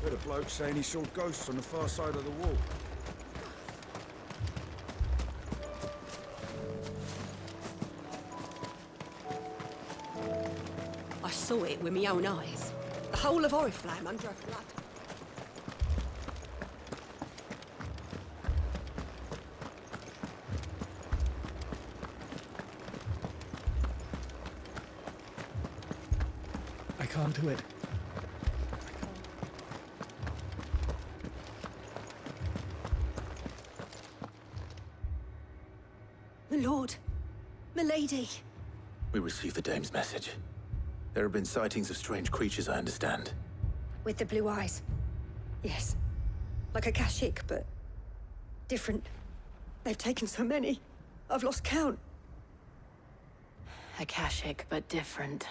Heard a bloke saying he saw ghosts on the far side of the wall. I saw it with my own eyes. The whole of Oriflamme under a flood. I can't do it. My lord, milady. We received the dame's message. There have been sightings of strange creatures, I understand. With the blue eyes. Yes. Like a Kashyyyk, but different. They've taken so many. I've lost count. Akashic, but different.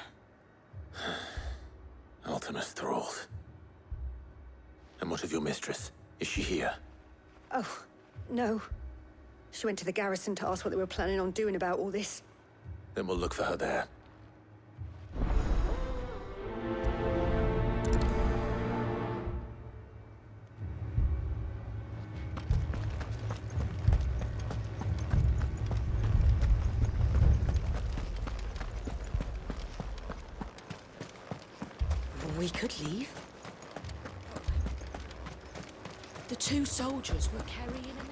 Ultimus thralls. And what of your mistress? Is she here? Oh, no. She went to the garrison to ask what they were planning on doing about all this. Then we'll look for her there. We could leave. The two soldiers were carrying an out.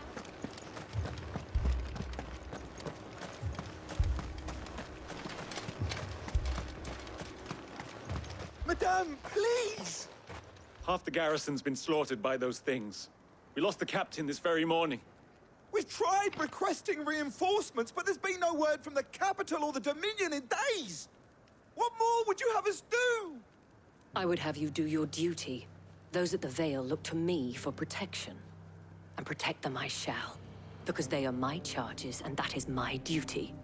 Madame, please! Half the garrison's been slaughtered by those things. We lost the captain this very morning. We've tried requesting reinforcements, but there's been no word from the capital or the Dominion in days! What more would you have us do? I would have you do your duty. Those at the Vale look to me for protection. And protect them I shall. Because they are my charges, and that is my duty.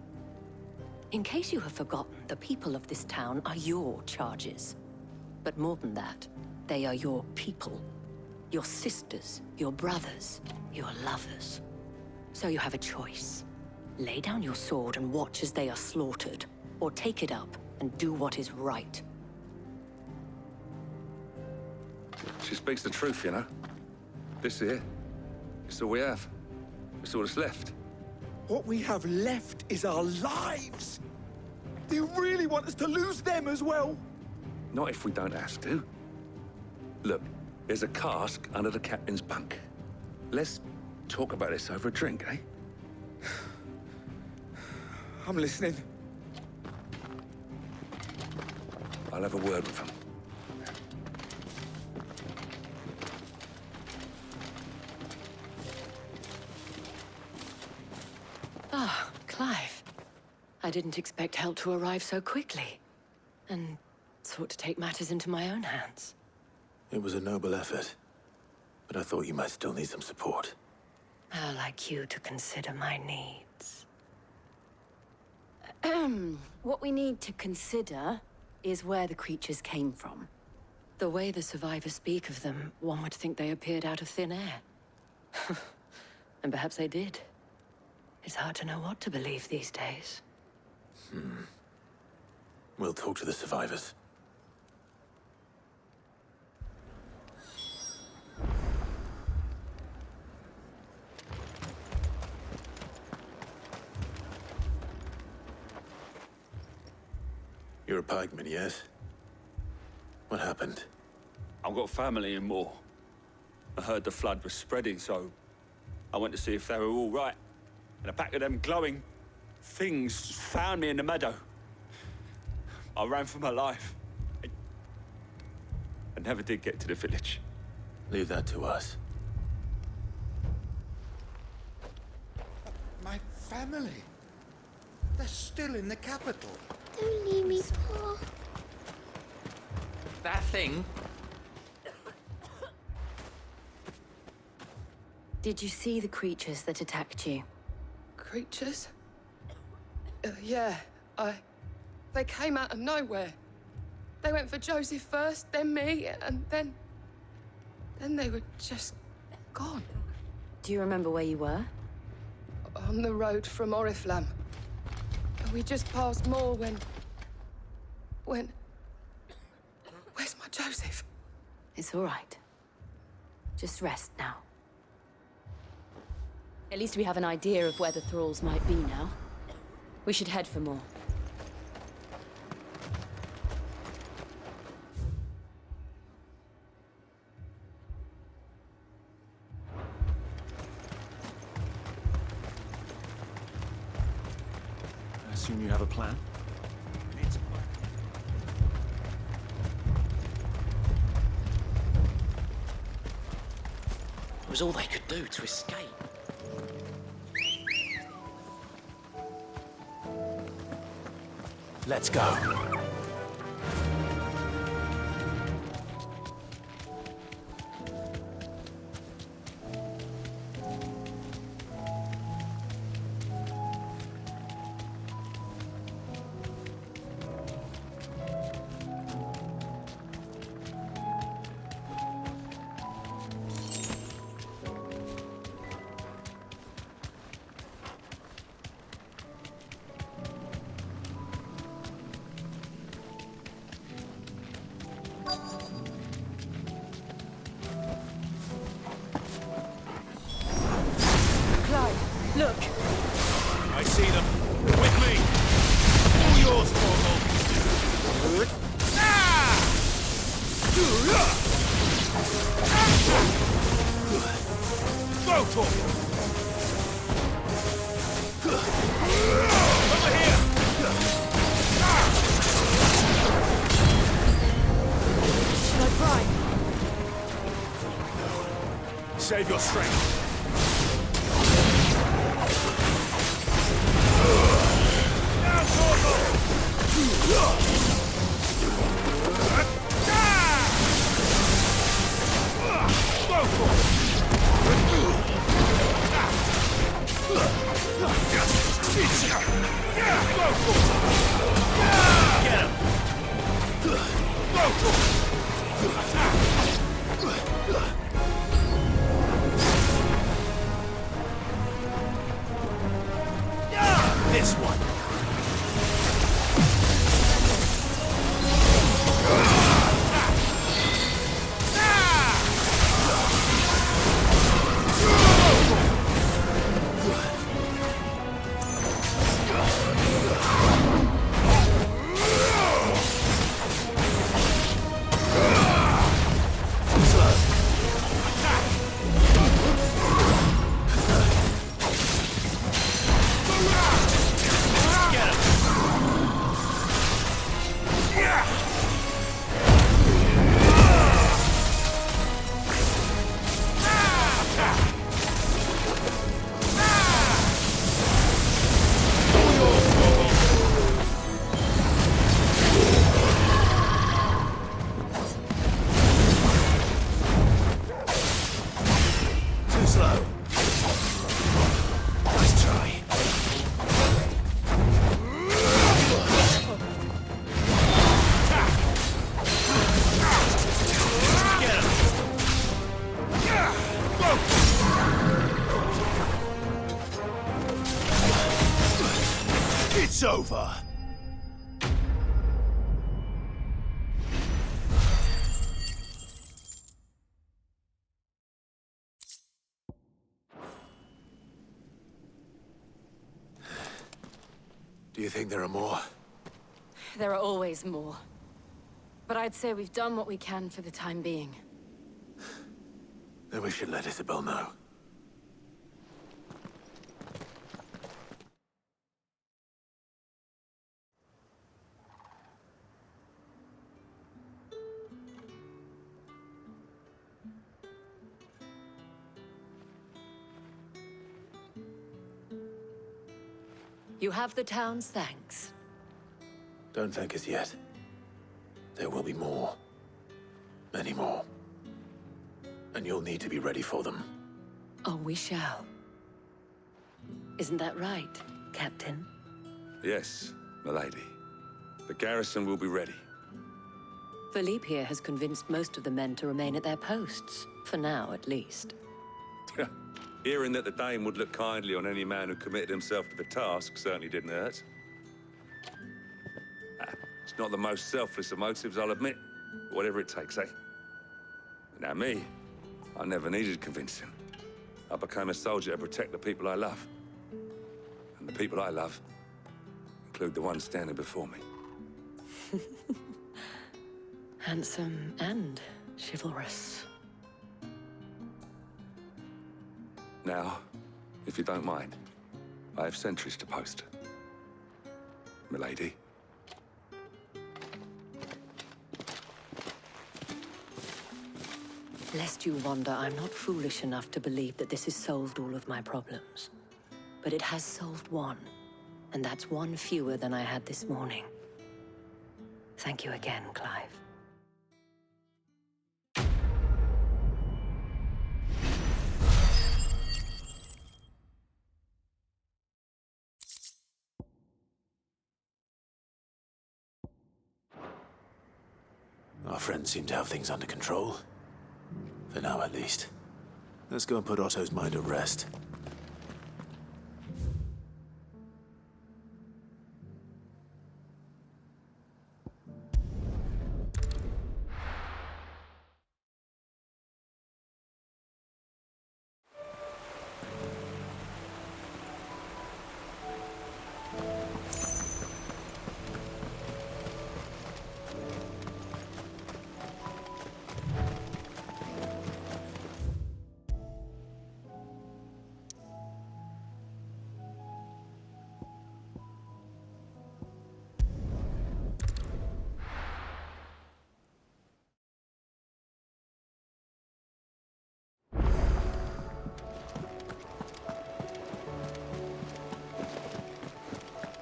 In case you have forgotten, the people of this town are your charges. But more than that, they are your people. Your sisters, your brothers, your lovers. So you have a choice. Lay down your sword and watch as they are slaughtered, or take it up and do what is right. She speaks the truth, you know. This here, it's all we have. It's all that's left. What we have left is our lives! Do you really want us to lose them as well? Not if we don't have to. Look, there's a cask under the captain's bunk. Let's talk about this over a drink, eh? I'm listening. I'll have a word with him. Ah, Clive. I didn't expect help to arrive so quickly. And sought to take matters into my own hands. It was a noble effort. But I thought you might still need some support. I'd like you to consider my needs. What we need to consider is where the creatures came from. The way the survivors speak of them, one would think they appeared out of thin air. And perhaps they did. It's hard to know what to believe these days. We'll talk to the survivors. You're a pikeman, yes? What happened? I've got family in Moor. I heard the flood was spreading, so I went to see if they were all right. And a pack of them glowing things found me in the meadow. I ran for my life. I never did get to the village. Leave that to us. My family. They're still in the capital. Don't leave me, Paul. That thing? Did you see the creatures that attacked you? Creatures? Yeah, They came out of nowhere. They went for Joseph first, then me, and then they were just gone. Do you remember where you were? On the road from Oriflamme. We just passed Moor when... Where's my Joseph? It's all right. Just rest now. At least we have an idea of where the thralls might be now. We should head for more. I assume you have a plan? It was all they could do to escape. Let's go. Look! I see them. With me! All yours, Morgul! Go, Torgal! Over here! Should I pry? Save your strength. This one. It's over. Do you think there are more? There are always more. But I'd say we've done what we can for the time being. Then we should let Isabel know. You have the town's thanks. Don't thank us yet. There will be more. Many more. And you'll need to be ready for them. Oh, we shall. Isn't that right, Captain? Yes, milady. The garrison will be ready. Philippe here has convinced most of the men to remain at their posts. For now, at least. Hearing that the Dane would look kindly on any man who committed himself to the task certainly didn't hurt. It's not the most selfless of motives, I'll admit. Whatever it takes, eh? Now me, I never needed convincing. I became a soldier to protect the people I love. And the people I love include the ones standing before me. Handsome and chivalrous. Now, if you don't mind, I have sentries to post. Milady. Lest you wonder, I'm not foolish enough to believe that this has solved all of my problems. But it has solved one, and that's one fewer than I had this morning. Thank you again, Clive. Our friends seem to have things under control. For now, at least. Let's go and put Otto's mind at rest.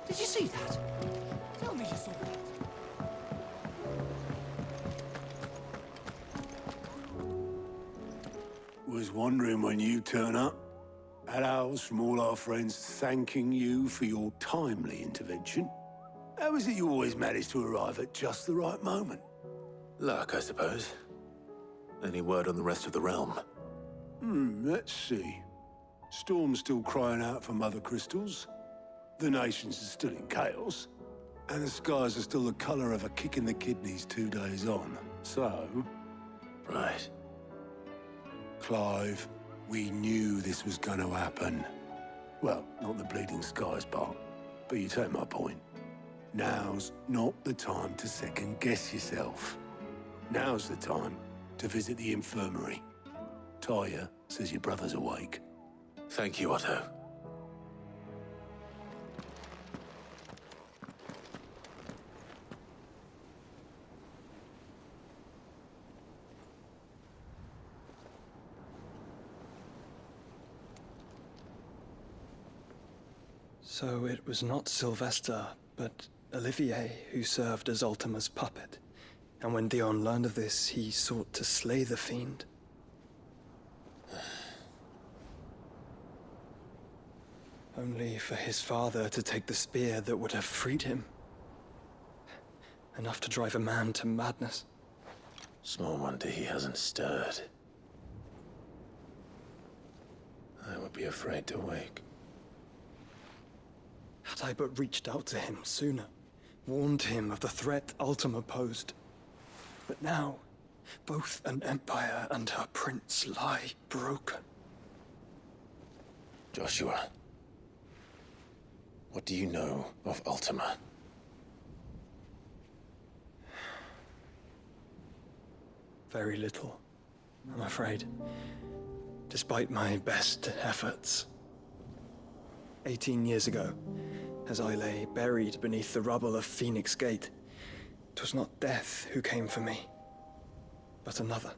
Did you see that? Tell me you saw that. Was wondering when you turn up. Had owls from all our friends thanking you for your timely intervention. How is it you always manage to arrive at just the right moment? Luck, I suppose. Any word on the rest of the realm? Let's see. Storm's still crying out for Mother Crystals. The nations are still in chaos. And the skies are still the color of a kick in the kidneys 2 days on. So... Right. Clive, we knew this was going to happen. Well, not the bleeding skies part, but you take my point. Now's not the time to second-guess yourself. Now's the time to visit the infirmary. Talia says your brother's awake. Thank you, Otto. So it was not Sylvester, but Olivier who served as Ultima's puppet. And when Dion learned of this, he sought to slay the fiend. Only for his father to take the spear that would have freed him. Enough to drive a man to madness. Small wonder he hasn't stirred. I would be afraid to wake. Had I but reached out to him sooner, warned him of the threat Ultima posed. But now, both an empire and her prince lie broken. Joshua, what do you know of Ultima? Very little, I'm afraid. Despite my best efforts. 18 years ago, as I lay buried beneath the rubble of Phoenix Gate, 'twas not death who came for me, but another.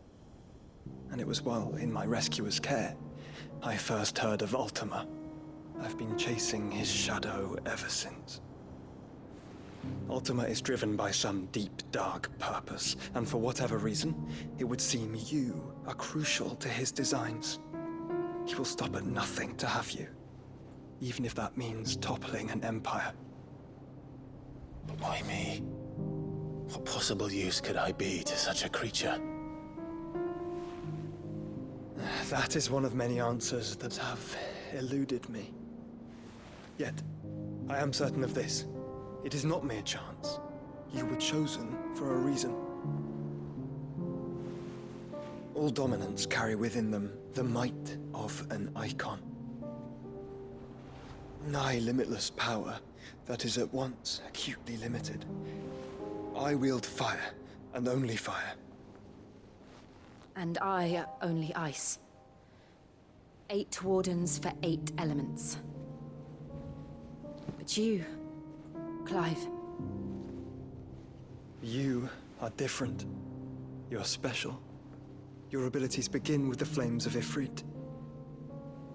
And it was while in my rescuer's care, I first heard of Ultima. I've been chasing his shadow ever since. Ultima is driven by some deep, dark purpose, and for whatever reason, it would seem you are crucial to his designs. He will stop at nothing to have you, even if that means toppling an empire. But why me? What possible use could I be to such a creature? That is one of many answers that have eluded me. Yet, I am certain of this. It is not mere chance. You were chosen for a reason. All dominants carry within them the might of an icon. Nigh limitless power that is at once acutely limited. I wield fire, and only fire. And I only ice. 8 wardens for 8 elements. But you, Clive. You are different. You're special. Your abilities begin with the flames of Ifrit.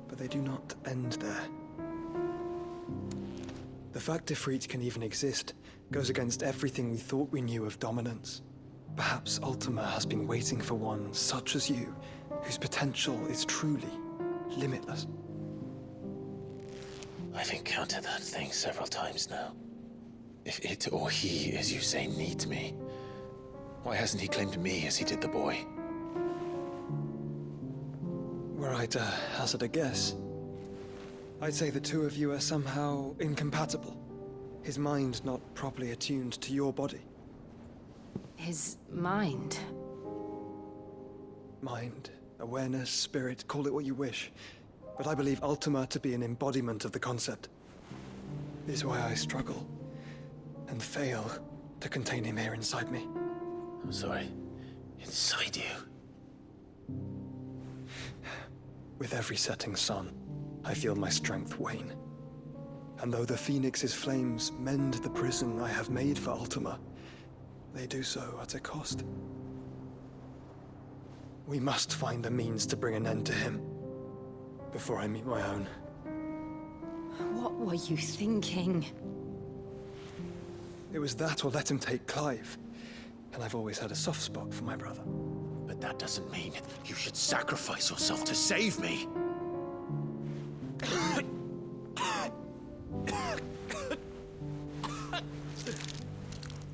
But they do not end there. The fact Ifrit can even exist goes against everything we thought we knew of dominance. Perhaps Ultima has been waiting for one such as you, whose potential is truly limitless. I've encountered that thing several times now. If it or he, as you say, needs me, why hasn't he claimed me as he did the boy? Were I to hazard a guess, I'd say the two of you are somehow incompatible. His mind not properly attuned to your body. His mind? Mind, awareness, spirit, call it what you wish. But I believe Ultima to be an embodiment of the concept. This is why I struggle and fail to contain him here inside me. I'm sorry. Inside you? With every setting sun, I feel my strength wane. And though the Phoenix's flames mend the prison I have made for Ultima, they do so at a cost. We must find a means to bring an end to him before I meet my own. What were you thinking? It was that or let him take Clive. And I've always had a soft spot for my brother. But that doesn't mean you should sacrifice yourself to save me.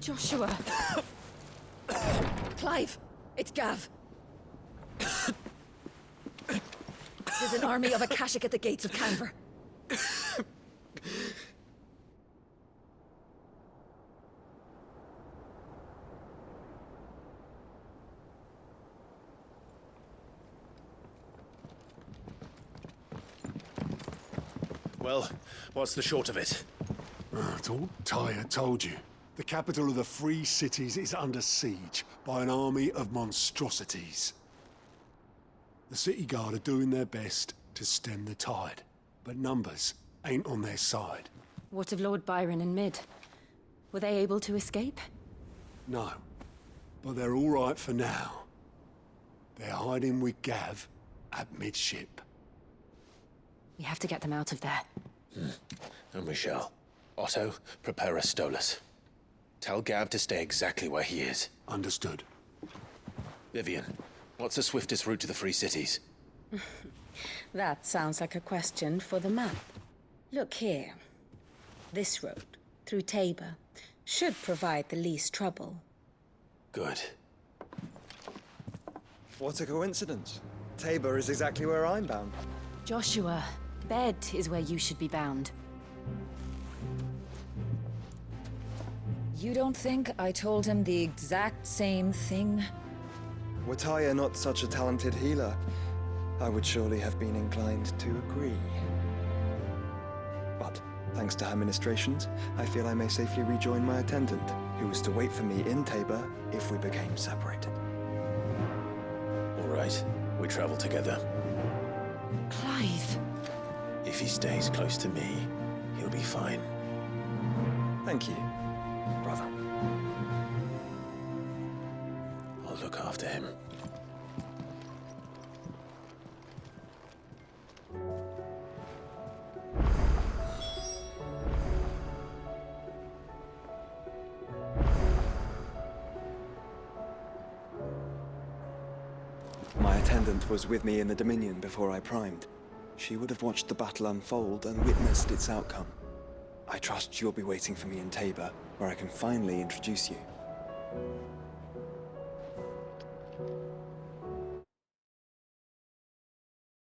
Joshua! Clive! It's Gav! There's an army of Akashic at the gates of Canver. Well, what's the short of it? That's all Tyr told you. The capital of the Free Cities is under siege by an army of monstrosities. The City Guard are doing their best to stem the tide, but numbers ain't on their side. What of Lord Byron and Mid? Were they able to escape? No, but they're all right for now. They're hiding with Gav at midship. We have to get them out of there. And we shall. Otto, prepare a Stolas. Tell Gav to stay exactly where he is. Understood. Vivian, what's the swiftest route to the Free Cities? That sounds like a question for the map. Look here. This road, through Tabor, should provide the least trouble. Good. What a coincidence. Tabor is exactly where I'm bound. Joshua, bed is where you should be bound. You don't think I told him the exact same thing? Were Tyr not such a talented healer, I would surely have been inclined to agree. But, thanks to her ministrations, I feel I may safely rejoin my attendant, who was to wait for me in Tabor if we became separated. All right, we travel together. Clive! If he stays close to me, he'll be fine. Thank you, brother. I'll look after him. My attendant was with me in the Dominion before I primed. She would have watched the battle unfold and witnessed its outcome. I trust you'll be waiting for me in Tabor, where I can finally introduce you.